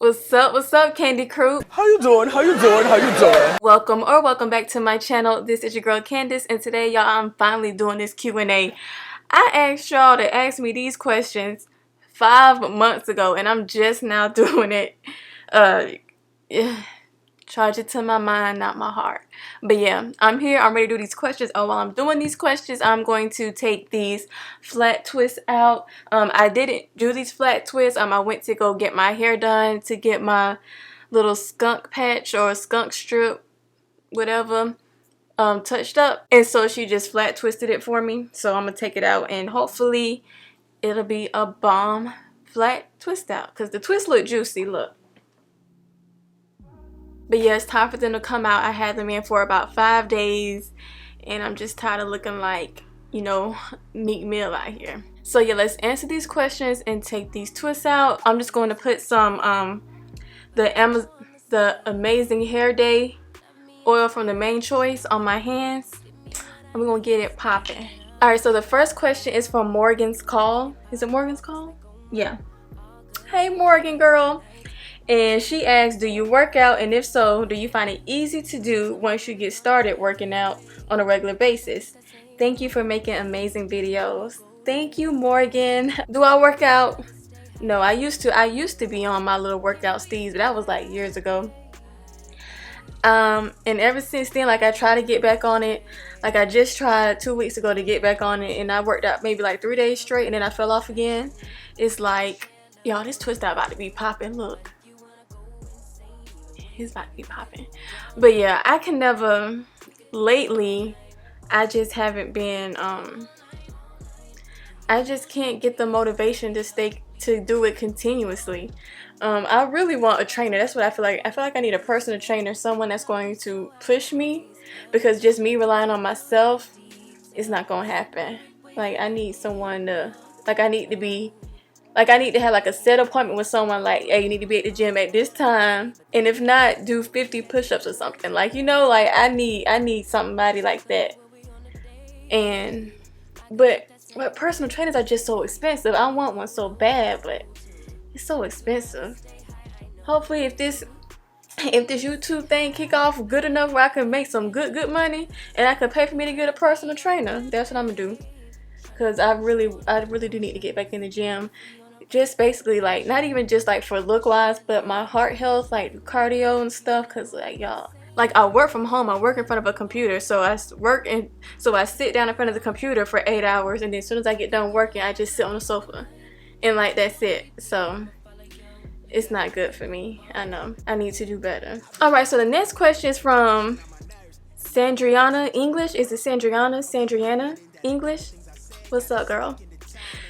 What's up, Candi Crew? How you doing? Welcome back to my channel. This is your girl Candice, and today, y'all, I'm finally doing this Q&A. I asked y'all to ask me these questions 5 months ago, and I'm just now doing it. Charge it to my mind, not my heart. But yeah, I'm here. I'm ready to do these questions. Oh, while I'm doing these questions, I'm going to take these flat twists out. I didn't do these flat twists. I went to go get my hair done to get my little skunk patch or skunk strip, whatever, touched up. And so she just flat twisted it for me. So I'm going to take it out and hopefully it'll be a bomb flat twist out. Because the twist look juicy, look. But yeah, it's time for them to come out. I had them in for about 5 days. And I'm just tired of looking like, you know, Meek Mill out here. So yeah, let's answer these questions and take these twists out. I'm just going to put some the Amazing Hair Day oil from the Main Choice on my hands. And we're going to get it popping. Alright, so the first question is from Morgan's Call. Is it Morgan's Call? Yeah. Hey Morgan girl. And she asked, do you work out, and if so, do you find it easy to do once you get started working out on a regular basis? Thank you for making amazing videos. Thank you, Morgan. Do I work out? No, I used to be on my little workout steez, but that was like years ago. And ever since then, like, I try to get back on it. Like, I just tried 2 weeks ago to get back on it, and I worked out maybe like 3 days straight, and then I fell off again. It's like, y'all, this twist out about to be popping. Look. It's about to be popping. But yeah, I can never, lately, I just haven't been, I just can't get the motivation to do it continuously. I really want a trainer. That's what I feel like. I feel like I need a personal trainer, someone that's going to push me, because just me relying on myself is not going to happen. Like, I need someone to, like, I need to have like a set appointment with someone, like, hey, you need to be at the gym at this time, and if not, do 50 push-ups or something. Like, you know, like, I need somebody like that. But personal trainers are just so expensive. I want one so bad, but it's so expensive. Hopefully if this YouTube thing kick off good enough where I can make some good money and I can pay for me to get a personal trainer, that's what I'm gonna do. Because I really do need to get back in the gym. Just basically, like, not even just like for look wise, but my heart health, like cardio and stuff. Because, like, y'all, like, I work from home. I work in front of a computer. So I sit down in front of the computer for 8 hours, and then as soon as I get done working, I just sit on the sofa, and like, that's it. So it's not good for me. I know I need to do better. All right, so the next question is from Sandriana English. Is it Sandriana English? What's up, girl?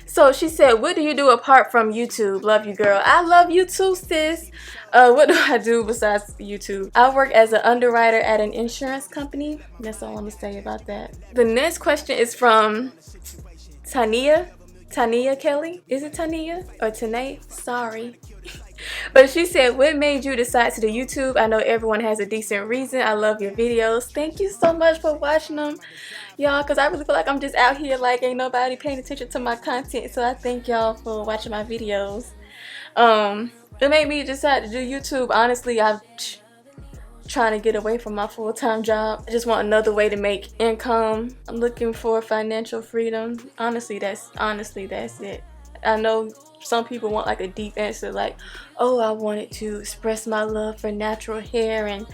So she said, what do you do apart from YouTube? Love you, girl. I love you too, sis. What do I do besides YouTube? I work as an underwriter at an insurance company. That's all I'm gonna say about that. The next question is from Tania Kelly. Is it Tania or Tanae? Sorry. But she said, what made you decide to do YouTube? I know everyone has a decent reason. I love your videos. Thank you so much for watching them, y'all, because I really feel like I'm just out here like ain't nobody paying attention to my content. So I thank y'all for watching my videos. It made me decide to do YouTube. Honestly, I'm trying to get away from my full-time job. I just want another way to make income. I'm looking for financial freedom. Honestly, that's it. I know some people want like a deep answer, like, oh, I wanted to express my love for natural hair and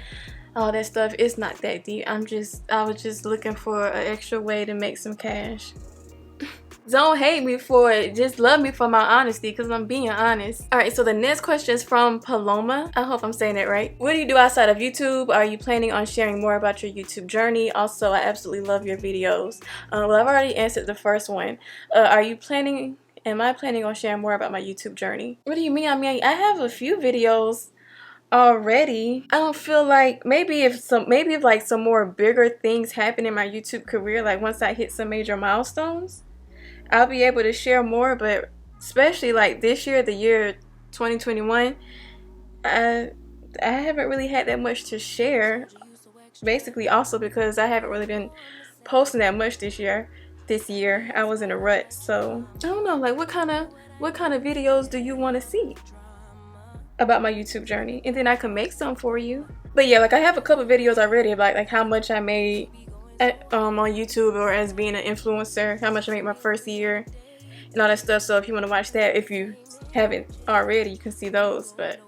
all that stuff. It's not that deep. I was just looking for an extra way to make some cash. Don't hate me for it. Just love me for my honesty, because I'm being honest. Alright, so the next question is from Paloma. I hope I'm saying it right. What do you do outside of YouTube? Are you planning on sharing more about your YouTube journey? Also, I absolutely love your videos. Well, I've already answered the first one. Am I planning on sharing more about my YouTube journey? What do you mean? I mean, I have a few videos already. I don't feel like, maybe if like some more bigger things happen in my YouTube career, like once I hit some major milestones, I'll be able to share more. But especially like this year, the year 2021, I haven't really had that much to share. Basically also because I haven't really been posting that much this year. I was in a rut. So I don't know, like, what kind of videos do you want to see? about my YouTube journey, and then I can make some for you. But yeah, like I have a couple videos already about like how much I made on YouTube, or as being an influencer, how much I made my first year and all that stuff. So if you want to watch that, if you haven't already, you can see those. But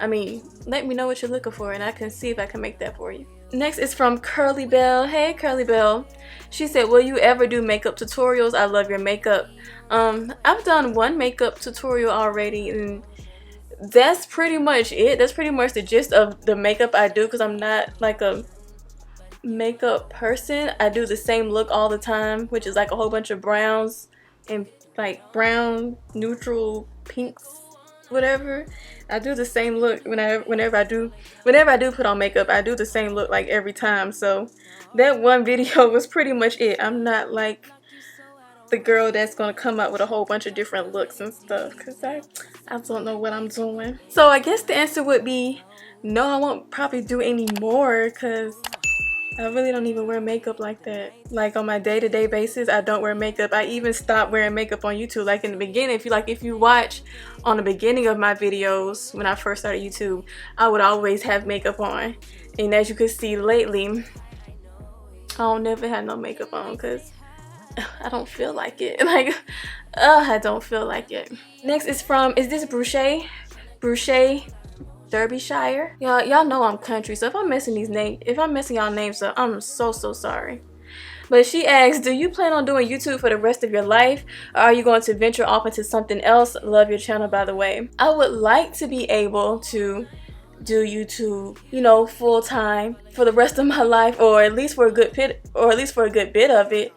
I mean, let me know what you're looking for and I can see if I can make that for you. Next is from Curly Bell. Hey Curly Bell. She said, will you ever do makeup tutorials? I love your makeup. I've done one makeup tutorial already, and that's pretty much it. That's pretty much the gist of the makeup I do, because I'm not like a makeup person. I do the same look all the time, which is like a whole bunch of browns and like brown, neutral, pinks, whatever. I do the same look whenever I do put on makeup. I do the same look like every time. So that one video was pretty much it. I'm not like the girl that's gonna come up with a whole bunch of different looks and stuff, because I don't know what I'm doing. So I guess the answer would be no, I won't probably do any more, because I really don't even wear makeup like that. Like on my day-to-day basis, I don't wear makeup. I even stopped wearing makeup on YouTube. Like in the beginning, if you watch on the beginning of my videos when I first started YouTube, I would always have makeup on. And as you can see lately, I don't never have no makeup on because I don't feel like it. Like, I don't feel like it. Next is from, is this Bruche? Bruche Derbyshire. Y'all know I'm country, so if I'm messing y'all names up, I'm so sorry. But she asks, do you plan on doing YouTube for the rest of your life, or are you going to venture off into something else? Love your channel, by the way. I would like to be able to do YouTube, you know, full time for the rest of my life, or at least for a good bit of it,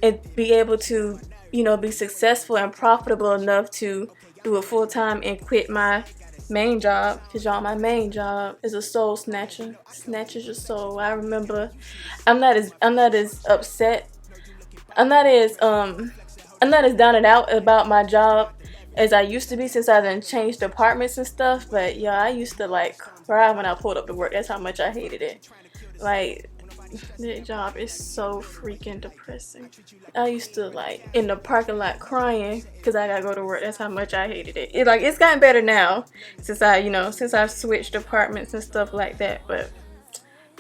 and be able to, you know, be successful and profitable enough to do it full time and quit my main job, because y'all, my main job is a soul snatcher. Snatches your soul. I remember I'm not as upset. I'm not as down and out about my job as I used to be, since I done changed departments and stuff. But yeah, I used to like cry when I pulled up to work. That's how much I hated it. Like, that job is so freaking depressing. I used to like in the parking lot crying because I gotta go to work. That's how much I hated it. It's gotten better now since I've switched departments and stuff like that, but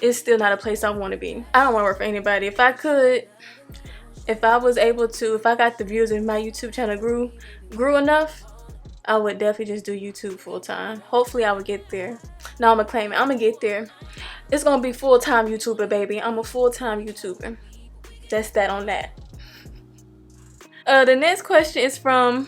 it's still not a place I want to be. I don't want to work for anybody. If I could, if I was able to, if I got the views and my YouTube channel grew enough, I would definitely just do YouTube full time. Hopefully I would get there. No, I'm gonna claim it. I'm gonna get there. It's gonna be full-time YouTuber, baby. I'm a full-time YouTuber. That's that on that. The next question is from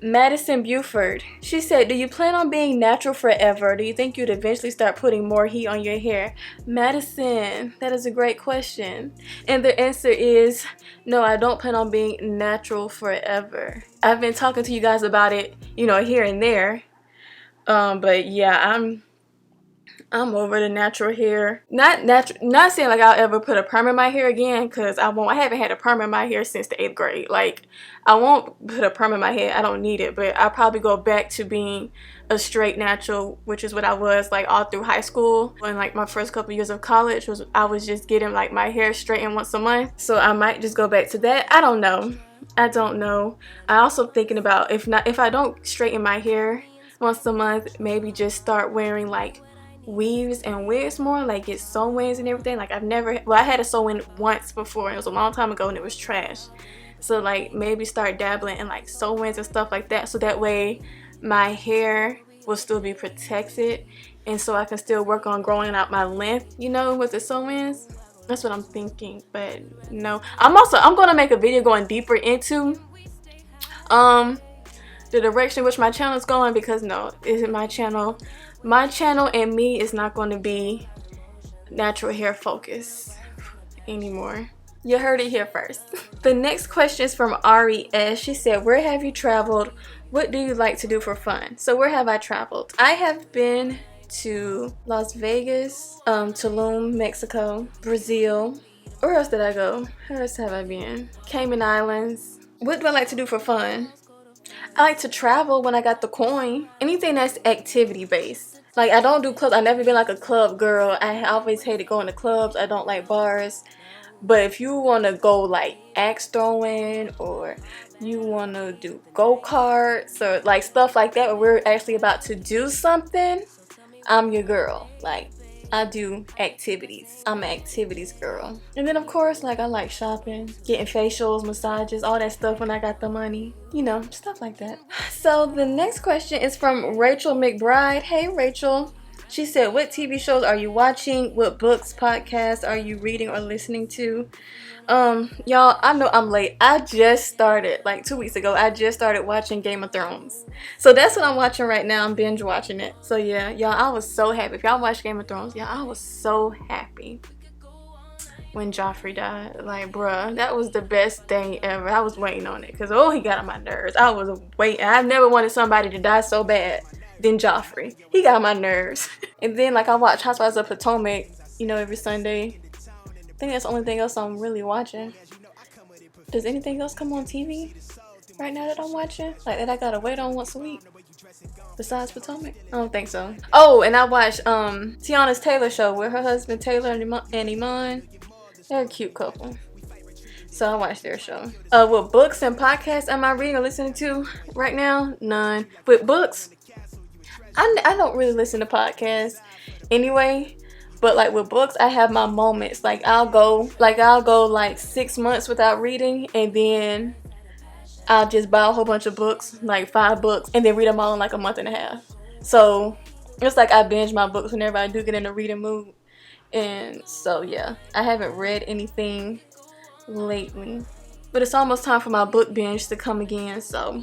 Madison Buford. She said, do you plan on being natural forever? Do you think you'd eventually start putting more heat on your hair? Madison, that is a great question. And the answer is no, I don't plan on being natural forever. I've been talking to you guys about it, you know, here and there. But yeah, I'm over the natural hair. Not saying like I'll ever put a perm in my hair again, because I haven't had a perm in my hair since the 8th grade. Like, I won't put a perm in my hair. I don't need it. But I'll probably go back to being a straight natural, which is what I was like all through high school. And like my first couple years of college I was just getting like my hair straightened once a month. So I might just go back to that. I don't know. I also thinking about if I don't straighten my hair once a month, maybe just start wearing like weaves and wigs more, like get sew-ins and everything. Like I had a sew-in once before. It was a long time ago and it was trash. So like maybe start dabbling in like sew-ins and stuff like that, so that way my hair will still be protected, and so I can still work on growing out my length, you know, with the sew-ins. That's what I'm thinking. But no, I'm gonna make a video going deeper into the direction which my channel is going, because no, isn't my channel and me is not going to be natural hair focus anymore. You heard it here first. The next question is from Ari S. She said, where have you traveled? What do you like to do for fun? So where have I traveled? I have been to Las Vegas, Tulum, Mexico, Brazil. Where else did I go? Where else have I been? Cayman Islands. What do I like to do for fun? I like to travel when I got the coin. Anything that's activity based. Like, I don't do clubs. I've never been like a club girl. I always hated going to clubs. I don't like bars. But if you want to go like axe throwing, or you want to do go-karts or like stuff like that, where we're actually about to do something, I'm your girl. Like, I do activities. I'm an activities girl. And then of course, like, I like shopping, getting facials, massages, all that stuff when I got the money. You know, stuff like that. So the next question is from Rachel McBride. Hey Rachel. She said, what TV shows are you watching? What books, podcasts are you reading or listening to? Y'all, I know I'm late. I just started, like 2 weeks ago, I just started watching Game of Thrones. So that's what I'm watching right now. I'm binge watching it. So yeah, y'all, I was so happy. If y'all watch Game of Thrones, y'all, I was so happy when Joffrey died. Like, bruh, that was the best thing ever. I was waiting on it because, oh, he got on my nerves. I was waiting. I never wanted somebody to die so bad than Joffrey. He got on my nerves. And then, like, I watch Housewives of Potomac, you know, every Sunday. I think that's the only thing else I'm really watching. Does anything else come on TV right now that I'm watching? Like, that I gotta wait on once a week? Besides Potomac? I don't think so. Oh, and I watched Tiana's Taylor show with her husband Taylor and Iman. They're a cute couple. So I watched their show. What books and podcasts am I reading or listening to right now? None. With books, I don't really listen to podcasts anyway. But like with books, I have my moments. Like I'll go like 6 months without reading, and then I'll just buy a whole bunch of books, like 5 books, and then read them all in like a month and a half. So it's like I binge my books whenever I do get in a reading mood. And so yeah, I haven't read anything lately. But it's almost time for my book binge to come again, so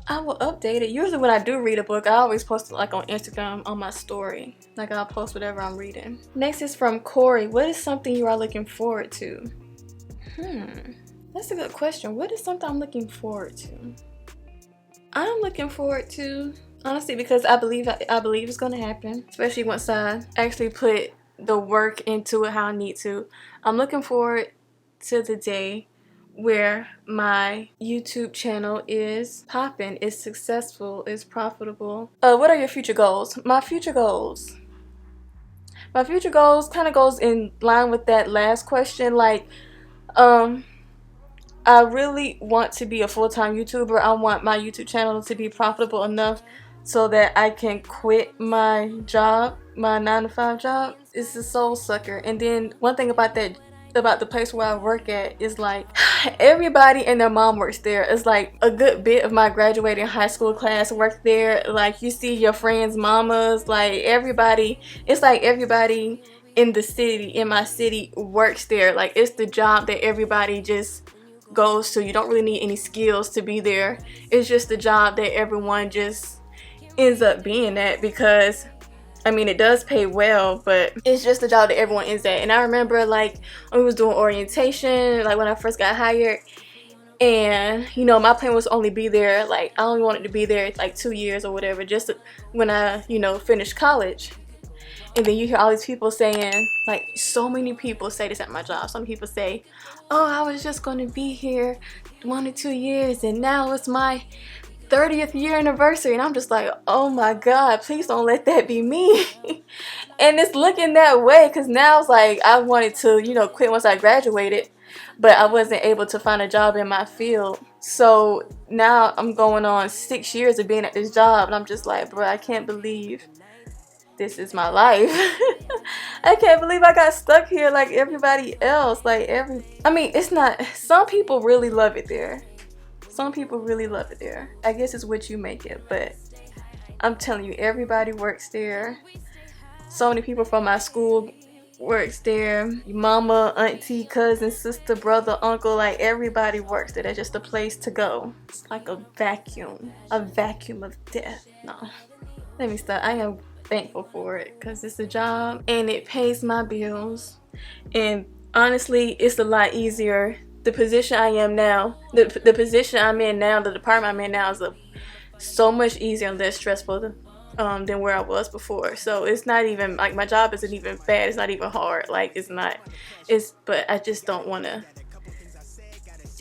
I will update it. Usually when I do read a book, I always post it like on Instagram on my story. Like I'll post whatever I'm reading. Next is from Corey. What is something you are looking forward to? That's a good question. What is something I'm looking forward to? I'm looking forward to, honestly, because I believe it's gonna happen. Especially once I actually put the work into it how I need to. I'm looking forward to the day where my YouTube channel is popping, is successful, is profitable. What are your future goals? My future goals kind of goes in line with that last question. Like, I really want to be a full-time YouTuber. I want my YouTube channel to be profitable enough so that I can quit my job, my 9-to-5 job. It's a soul sucker. And then one thing about the place where I work at is like everybody and their mom works there. It's like a good bit of my graduating high school class work there. Like you see your friends' mamas, like everybody. It's like everybody in the city, in my city, works there. Like it's the job that everybody just goes to. You don't really need any skills to be there. It's just the job that everyone just ends up being at, because I mean, it does pay well, but it's just the job that everyone is at. And I remember, like, when we was doing orientation, like, when I first got hired, and, you know, my plan was to only be there, like, I only wanted to be there, like, 2 years or whatever, just when I, you know, finished college. And then you hear all these people saying, like, so many people say this at my job. Some people say, oh, I was just going to be here 1 or 2 years, and now it's my 30th year anniversary. And I'm just like, oh my God, please don't let that be me. And it's looking that way, because now it's like I wanted to, you know, quit once I graduated, but I wasn't able to find a job in my field. So now I'm going on 6 years of being at this job, and I'm just like, bro, I can't believe this is my life. I can't believe I got stuck here like everybody else. I mean, it's not, some people really love it there. Some people really love it there. I guess it's what you make it, but I'm telling you, everybody works there. So many people from my school works there. Your mama, auntie, cousin, sister, brother, uncle, like everybody works there. That's just a place to go. It's like a vacuum of death. No, let me stop. I am thankful for it because it's a job and it pays my bills. And honestly, it's a lot easier. The position I am now, the position I'm in now, the department I'm in now is so much easier and less stressful than where I was before. So it's not even like my job isn't even bad. It's not even hard. Like it's not. But I just don't want to.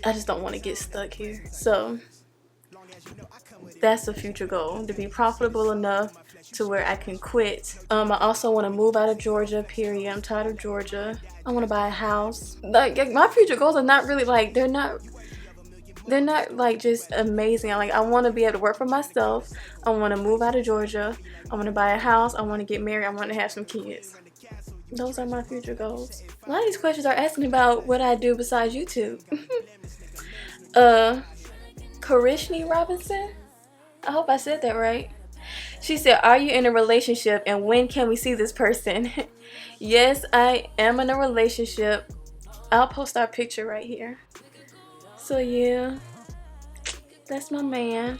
I just don't want to get stuck here. So that's a future goal, to be profitable enough to where I can quit. I also want to move out of Georgia, period. I'm tired of Georgia. I want to buy a house. Like my future goals are not really like, they're not like just amazing. I want to be able to work for myself. I want to move out of Georgia. I want to buy a house. I want to get married. I want to have some kids. Those are my future goals. A lot of these questions are asking about what I do besides YouTube. Karishni Robinson, I hope I said that right. She said, are you in a relationship and when can we see this person? Yes, I am in a relationship. I'll post our picture right here. So yeah, that's my man.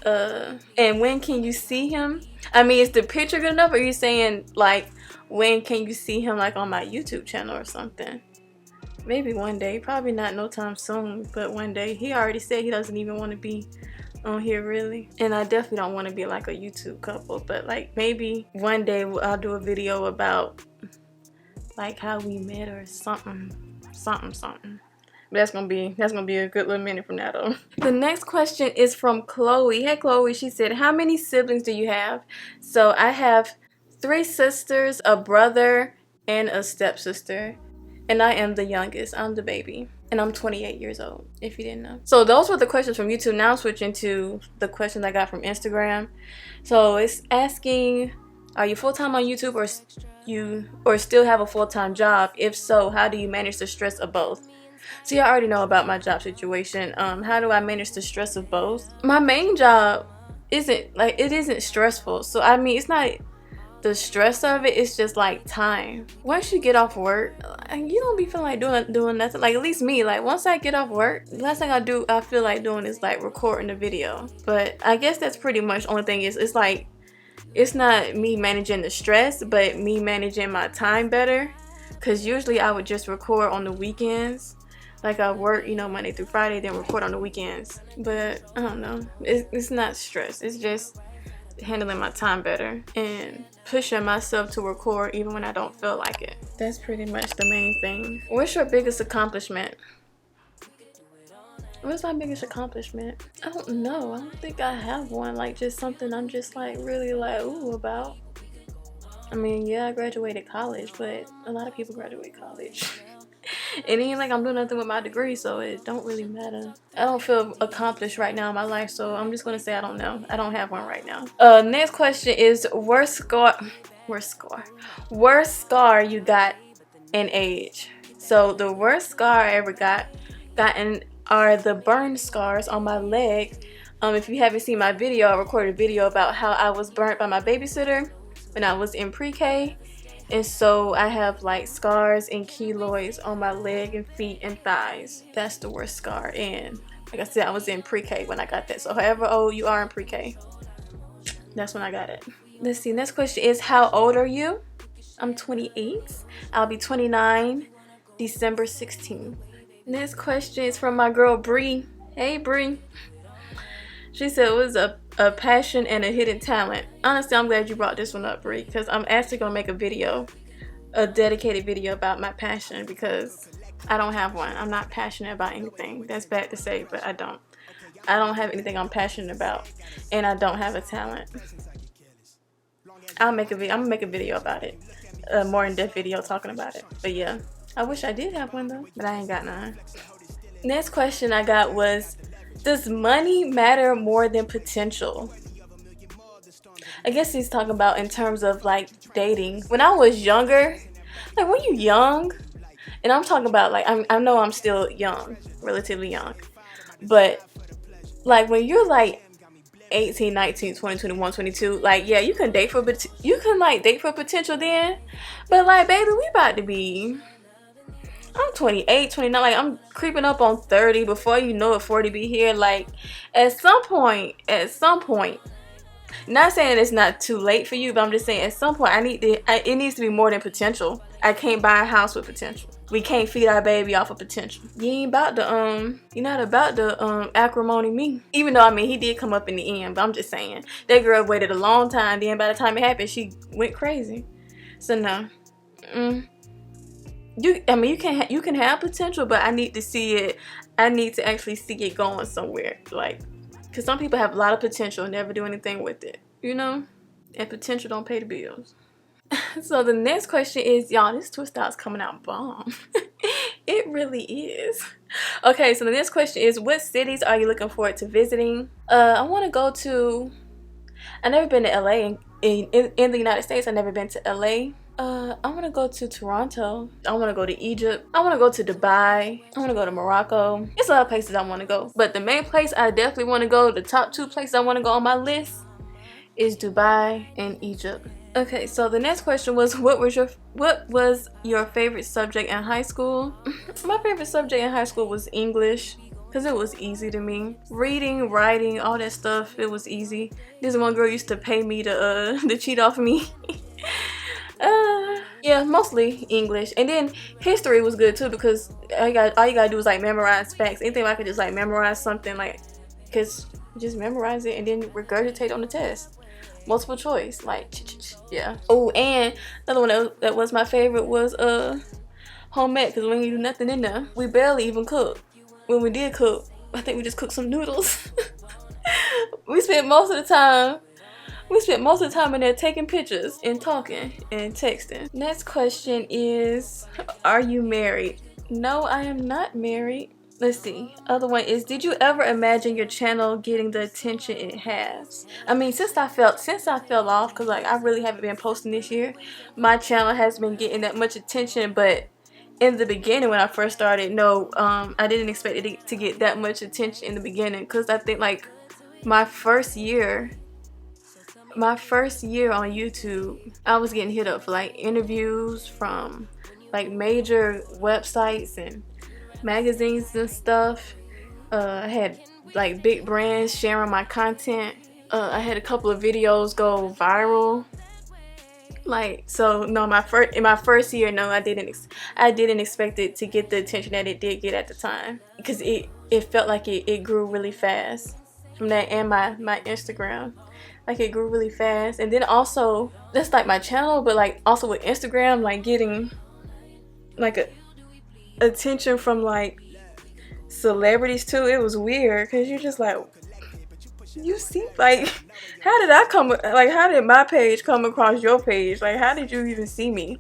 And when can you see him? I mean, is the picture good enough, or are you saying like when can you see him, like on my YouTube channel or something? Maybe one day, probably not no time soon, but one day. He already said he doesn't even want to be on here really, and I definitely don't want to be like a YouTube couple, but like maybe one day I'll do a video about like how we met or something. But that's gonna be a good little minute from now though. The next question is from Chloe. Hey Chloe, she said, how many siblings do you have? So I have 3 sisters, a brother, and a stepsister. And I am the youngest. I'm the baby. And I'm 28 years old, if you didn't know. So those were the questions from YouTube. Now I'm switching to the questions I got from Instagram. So it's asking, are you full-time on YouTube or still have a full-time job? If so, how do you manage the stress of both? So you already know about my job situation. How do I manage the stress of both? My main job isn't stressful. So I mean, it's not the stress of it, it's just like time. Once you get off work, you don't be feeling like doing nothing. Like at least me, like once I get off work, the last thing I feel like doing is like recording a video. But I guess that's pretty much the only thing is it's like it's not me managing the stress, but me managing my time better. Cause usually I would just record on the weekends. Like I work, Monday through Friday, then record on the weekends. But I don't know, it's not stress. It's just handling my time better and pushing myself to record even when I don't feel like it. That's pretty much the main thing. What's your biggest accomplishment? What's my biggest accomplishment? I don't know. I don't think I have one. Like just something I'm just like really like ooh about. I mean, yeah, I graduated college, but a lot of people graduate college. It ain't like I'm doing nothing with my degree, so it don't really matter. I don't feel accomplished right now in my life, so I'm just gonna say I don't know. I don't have one right now. Next question is worst scar you got in age. So the worst scar I ever gotten are the burn scars on my leg. If you haven't seen my video, I recorded a video about how I was burnt by my babysitter when I was in pre-K. And so I have like scars and keloids on my leg and feet and thighs. That's the worst scar. And like I said, I was in pre-K when I got that. So however old you are in pre-K, that's when I got it. Let's see, next question is how old are you? I'm 28. I'll be 29 December 16th. Next question is from my girl Bree. Hey Bree. She said it was a passion and a hidden talent. Honestly, I'm glad you brought this one up, Brie, because I'm actually going to make a dedicated video about my passion, because I don't have one. I'm not passionate about anything. That's bad to say, but I don't have anything I'm passionate about, and I don't have a talent. I'm going to make a video about it, a more in-depth video talking about it. But yeah, I wish I did have one though, but I ain't got none. Next question I got was, does money matter more than potential? I guess he's talking about in terms of like dating. When I was younger, like when you're young, and I'm talking about like I know I'm still young, relatively young, but like when you're like 18, 19, 20, 21, 22, like yeah, you can date for potential then, but like baby, we about to be, I'm 28, 29, like I'm creeping up on 30. Before you know it, 40 be here. Like at some point, not saying it's not too late for you, but I'm just saying at some point it needs to be more than potential. I can't buy a house with potential. We can't feed our baby off of potential. You're not about to acrimony me. Even though I mean he did come up in the end, but I'm just saying that girl waited a long time, then by the time it happened she went crazy. So no. You can have potential, but I need to see it. I need to actually see it going somewhere. Like, because some people have a lot of potential and never do anything with it. you know, and potential don't pay the bills. So the next question is, y'all, this twist out's coming out bomb. It really is. Okay, so the next question is, what cities are you looking forward to visiting? I want to go to, I've never been to LA. In the United States, I've never been to LA. I want to go to Toronto. I want to go to Egypt. I want to go to Dubai. I want to go to Morocco. There's a lot of places I want to go. But the main place I definitely want to go, the top 2 places I want to go on my list, is Dubai and Egypt. Okay, so the next question was, what was your favorite subject in high school? My favorite subject in high school was English, because it was easy to me. Reading, writing, all that stuff, it was easy. This one girl used to pay me to cheat off of me. Yeah, mostly English. And then history was good too, because all you gotta do is like memorize facts. Anything I could just like memorize something, like, because just memorize it and then regurgitate on the test. Multiple choice, like, yeah. Oh, and another one that was my favorite was home ec, because we didn't do nothing in there. We barely even cooked. When we did cook, I think we just cooked some noodles. We spent most of the time in there taking pictures and talking and texting. Next question is, are you married? No, I am not married. Let's see. Other one is, did you ever imagine your channel getting the attention it has? I mean, since I fell off, because like I really haven't been posting this year, my channel has been getting that much attention. But in the beginning, when I first started, no, I didn't expect it to get that much attention in the beginning, because I think like my first year on YouTube, I was getting hit up for like interviews from like major websites and magazines and stuff. I had like big brands sharing my content. I had a couple of videos go viral. Like, so no, in my first year, no, I didn't expect it to get the attention that it did get at the time, because it felt like it grew really fast from that, and my Instagram, like it grew really fast. And then also, that's like my channel, but like also with Instagram, like getting like attention from like celebrities too. It was weird, because you're just like, you see, like, how did my page come across your page? Like, how did you even see me?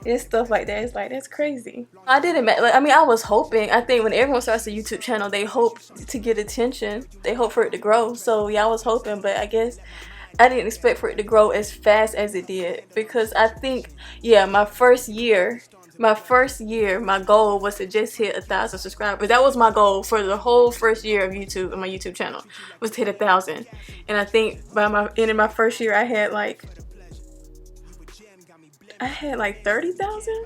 And stuff like that. It's like, that's crazy. I was hoping. I think when everyone starts a YouTube channel, they hope to get attention. They hope for it to grow. So yeah, I was hoping, but I guess I didn't expect for it to grow as fast as it did, because I think, yeah, my first year, my goal was to just hit 1,000 subscribers. That was my goal for the whole first year of YouTube, and my YouTube channel was to hit 1,000. And I think by my end of my first year, I had like 30,000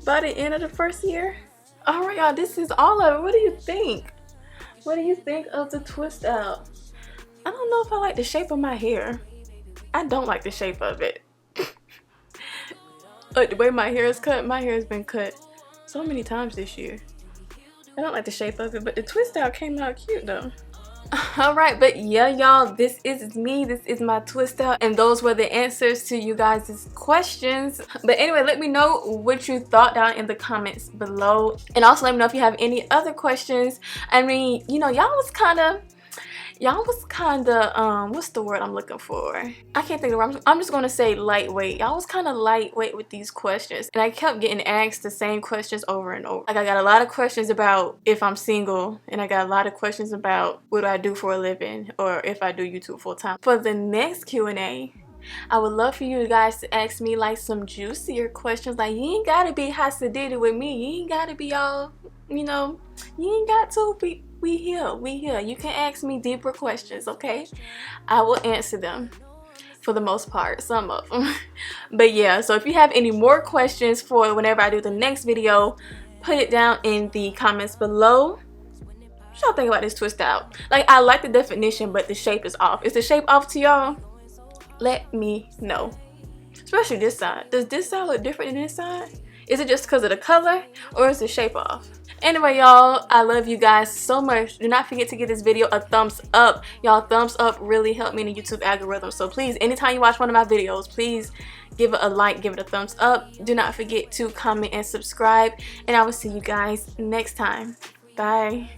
by the end of the first year. All right, y'all, this is all of it. What do you think? What do you think of the twist out? I don't know if I like the shape of my hair. I don't like the shape of it. Like the way my hair is cut, my hair has been cut so many times this year. I don't like the shape of it, but the twist out came out cute though. Alright, but yeah, y'all, this is me. This is my twist out, and those were the answers to you guys' questions. But anyway, let me know what you thought down in the comments below, and also let me know if you have any other questions. I mean, you know, y'all was kind of what's the word I'm looking for? I can't think of the word. I'm just gonna say lightweight. Y'all was kind of lightweight with these questions, and I kept getting asked the same questions over and over. Like, I got a lot of questions about if I'm single, and I got a lot of questions about what do I do for a living, or if I do YouTube full time. For the next Q&A, I would love for you guys to ask me like some juicier questions. Like, you ain't gotta be Hasididi with me. You ain't gotta be all, you know, you ain't got to be. We here. You can ask me deeper questions, okay? I will answer them for the most part, some of them. But yeah, so if you have any more questions for whenever I do the next video, put it down in the comments below. What y'all think about this twist out? Like, I like the definition, but the shape is off. Is the shape off to y'all? Let me know. Especially this side. Does this side look different than this side? Is it just because of the color, or is the shape off? Anyway, y'all, I love you guys so much. Do not forget to give this video a thumbs up. Y'all, thumbs up really help me in the YouTube algorithm. So please, anytime you watch one of my videos, please give it a like, give it a thumbs up. Do not forget to comment and subscribe. And I will see you guys next time. Bye.